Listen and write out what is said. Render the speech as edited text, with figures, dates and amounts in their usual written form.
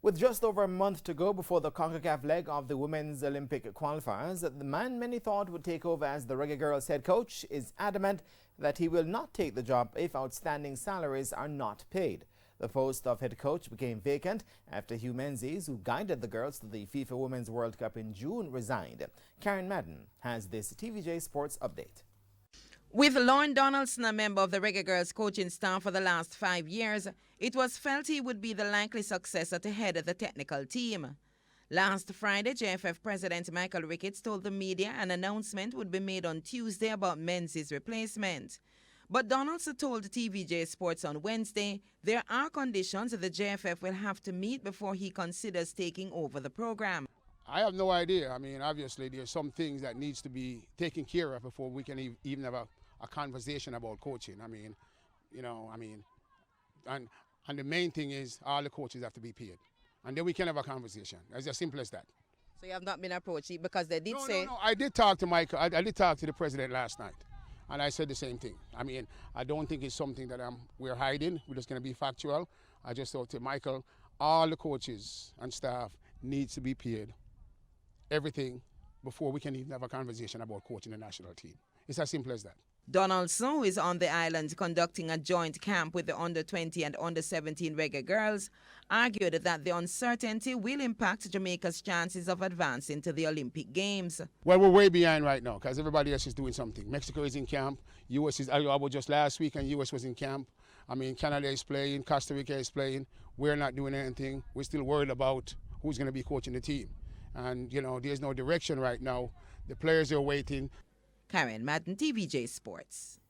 With just over a month to go before the CONCACAF leg of the Women's Olympic qualifiers, the man many thought would take over as the Reggae Girls head coach is adamant that he will not take the job if outstanding salaries are not paid. The post of head coach became vacant after Hugh Menzies, who guided the girls to the FIFA Women's World Cup in June, resigned. Karen Madden has this TVJ Sports update. With Lorne Donaldson a member of the Reggae Girls coaching staff for the last 5 years, it was felt he would be the likely successor to head the technical team. Last Friday, JFF President Michael Ricketts told the media an announcement would be made on Tuesday about Menzies' replacement. But Donaldson told TVJ Sports on Wednesday there are conditions the JFF will have to meet before he considers taking over the program. I have no idea. I mean, obviously, there's some things that needs to be taken care of before we can even have a conversation about coaching. I mean, and the main thing is all the coaches have to be paid. And then we can have a conversation. It's as simple as that. So you have not been approached because they did say... No, I did talk to Michael. I did talk to the president last night. And I said the same thing. I mean, I don't think it's something that we're hiding. We're just going to be factual. I just thought to Michael, all the coaches and staff needs to be paid. Everything before we can even have a conversation about coaching the national team. It's as simple as that. Donaldson, who is on the island conducting a joint camp with the under-20 and under-17 Reggae Girls, argued that the uncertainty will impact Jamaica's chances of advancing to the Olympic Games. Well, we're way behind right now because everybody else is doing something. Mexico is in camp. US is, I was just last week and US was in camp. I mean, Canada is playing, Costa Rica is playing. We're not doing anything. We're still worried about who's going to be coaching the team. And, there's no direction right now. The players are waiting. Karen Madden, TVJ Sports.